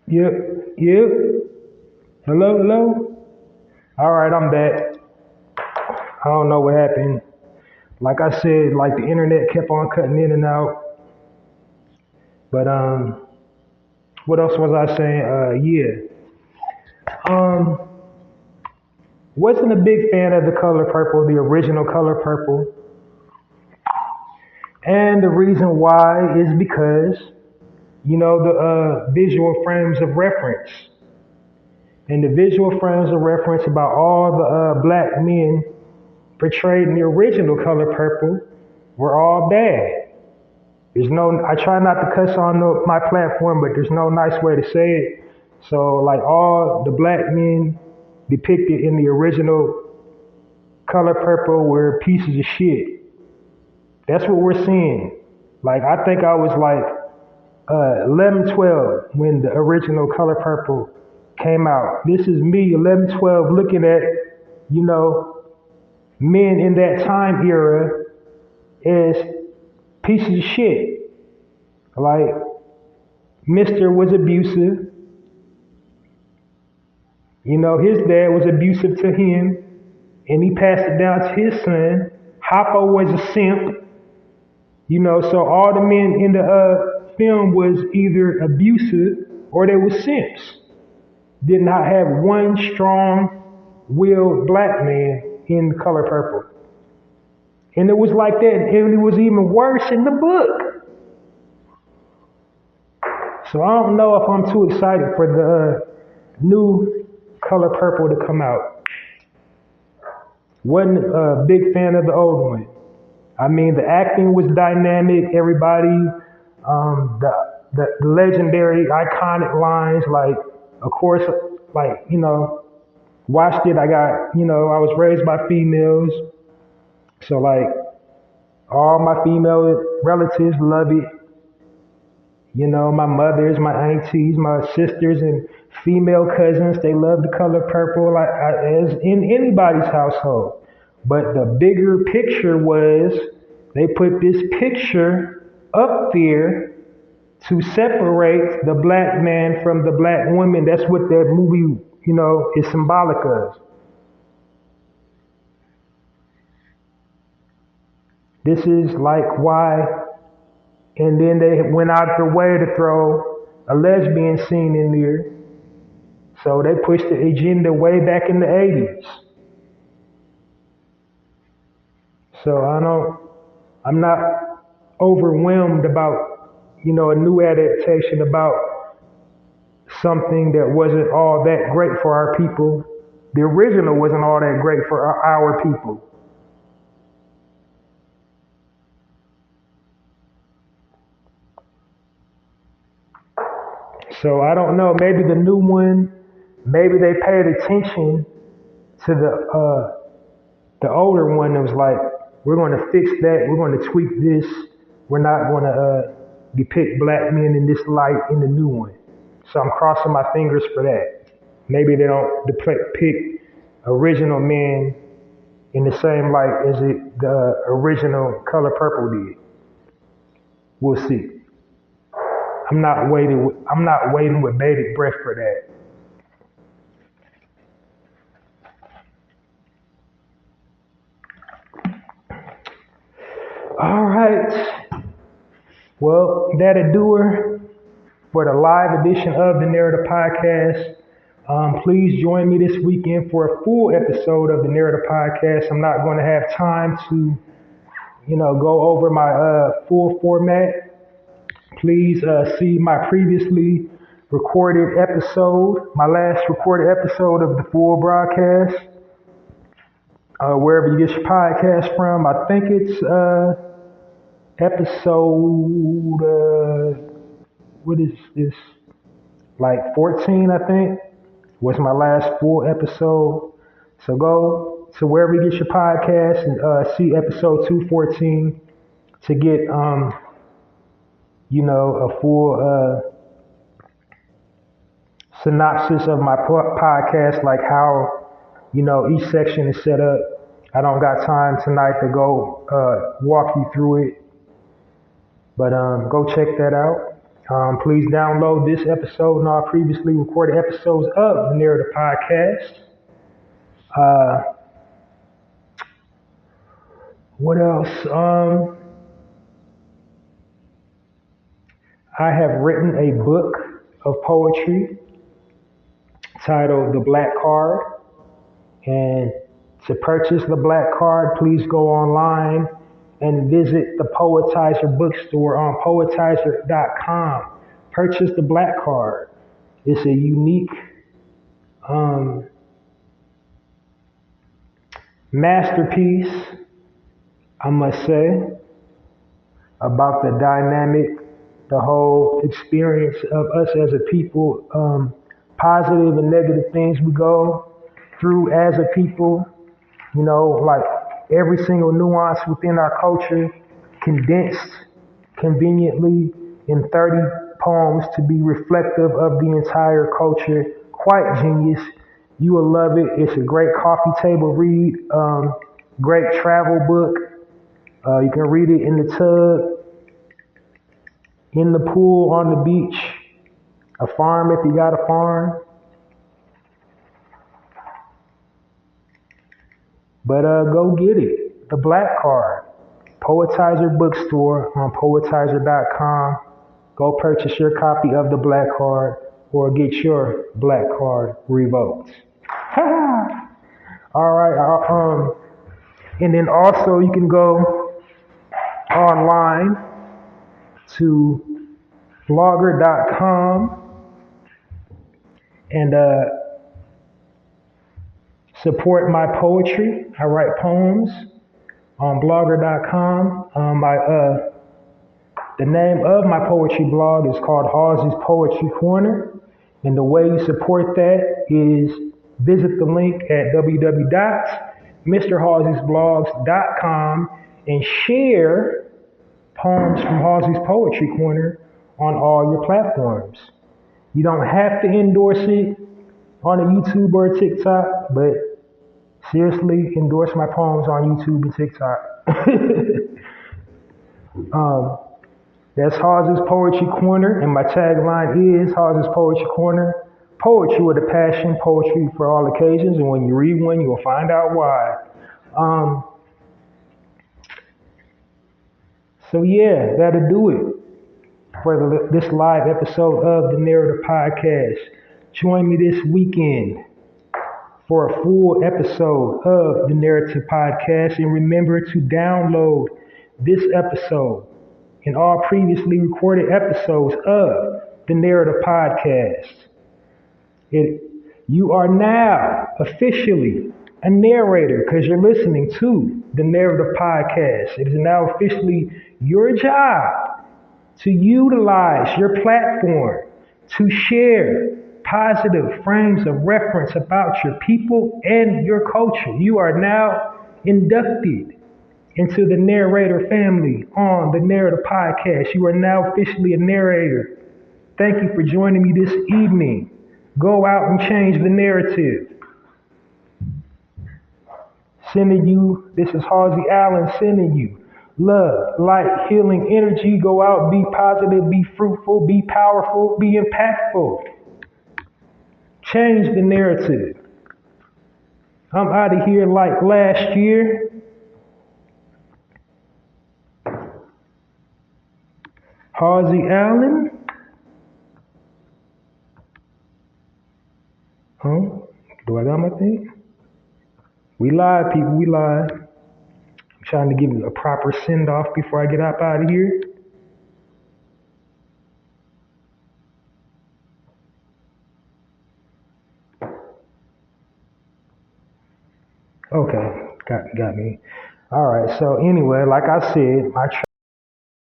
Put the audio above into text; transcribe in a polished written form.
Yep, yep. Hello, hello. All right, I'm back. I don't know what happened. Like I said, like the internet kept on cutting in and out. But what else was I saying? Um, wasn't a big fan of the color purple, the original color purple, and the reason why is because the visual frames of reference and the visual frames of reference about all the black men portrayed in the original color purple were all bad. There's no, I try not to cuss on my platform, but there's no nice way to say it. So, like, all the black men depicted in the original color purple were pieces of shit. That's what we're seeing. Like, I think I was like 11, 12 when the original color purple came out. This is me, 11, 12, looking at, you know, men in that time era as pieces of shit. Like, Mr. was abusive. His dad was abusive to him, and he passed it down to his son. Hoppo was a simp. So all the men in the film was either abusive or they were simps. Did not have one strong-willed black man in the color purple. And it was like that, and it was even worse in the book. So I don't know if I'm too excited for the new color purple to come out. Wasn't a big fan of the old one. I mean, the acting was dynamic. Everybody, the legendary, iconic lines, like, of course, like, watched it. I was raised by females. So, like, all my female relatives love it. My mothers, my aunties, my sisters, and female cousins, they love the color purple, like, as in anybody's household. But the bigger picture was they put this picture up there to separate the black man from the black woman. That's what that movie, is symbolic of. This is like why, and then they went out their way to throw a lesbian scene in there. So they pushed the agenda way back in the 80s. So I'm not overwhelmed about, a new adaptation about something that wasn't all that great for our people. The original wasn't all that great for our people. So I don't know, maybe the new one, maybe they paid attention to the older one that was like, we're going to fix that, we're going to tweak this, we're not going to depict black men in this light in the new one. So I'm crossing my fingers for that. Maybe they don't depict original men in the same light as the original Color Purple did. We'll see. I'm not waiting with bated breath for that. All right. Well, that'll do her for the live edition of the Narrative Podcast. Please join me this weekend for a full episode of the Narrative Podcast. I'm not going to have time to, go over my full format. Please see my previously recorded episode, my last recorded episode of the full broadcast, wherever you get your podcast from. I think it's episode, what is this? Like 14, I think, was my last full episode. So go to wherever you get your podcast and see episode 214 to get, a full synopsis of my podcast, like how, each section is set up. I don't got time tonight to go walk you through it, but go check that out. Please download this episode and all previously recorded episodes of the Narrative Podcast. Uh, what else? I have written a book of poetry titled The Black Card. And to purchase the Black Card, please go online and visit the Poetizer bookstore on poetizer.com. Purchase the Black Card. It's a unique masterpiece, I must say, about the dynamic, the whole experience of us as a people, positive and negative things we go through as a people, like every single nuance within our culture condensed conveniently in 30 poems to be reflective of the entire culture. Quite genius. You will love it. It's a great coffee table read, great travel book. You can read it in the tub, in the pool, on the beach, a farm if you got a farm. But go get it. The Black Card. Poetizer bookstore on poetizer.com. Go purchase your copy of the Black Card or get your Black Card revoked. All right. And then also you can go online to blogger.com and support my poetry. I write poems on blogger.com. The name of my poetry blog is called Halsey's Poetry Corner. And the way you support that is visit the link at www.mrhalseysblogs.com and share poems from Halsey's Poetry Corner on all your platforms. You don't have to endorse it on a YouTube or a TikTok, but seriously, endorse my poems on YouTube and TikTok. That's Halsey's Poetry Corner, and my tagline is Halsey's Poetry Corner. Poetry with a passion, poetry for all occasions, and when you read one, you'll find out why. So yeah, that'll do it for this live episode of the Narrative Podcast. Join me this weekend for a full episode of the Narrative Podcast, and remember to download this episode and all previously recorded episodes of the Narrative Podcast. You are now officially a narrator because you're listening to the Narrative Podcast. It is now officially your job to utilize your platform to share positive frames of reference about your people and your culture. You are now inducted into the narrator family on the Narrative Podcast. You are now officially a narrator. Thank you for joining me this evening. Go out and change the narrative. Sending you, this is Halsey Allen sending you love, light, healing, energy. Go out, be positive, be fruitful, be powerful, be impactful. Change the narrative. I'm out of here like last year. Halsey Allen. Do I got my thing? We live, people, we live. I'm trying to give it a proper send-off before I get up out of here. Okay, got me. All right, so anyway, like I said, my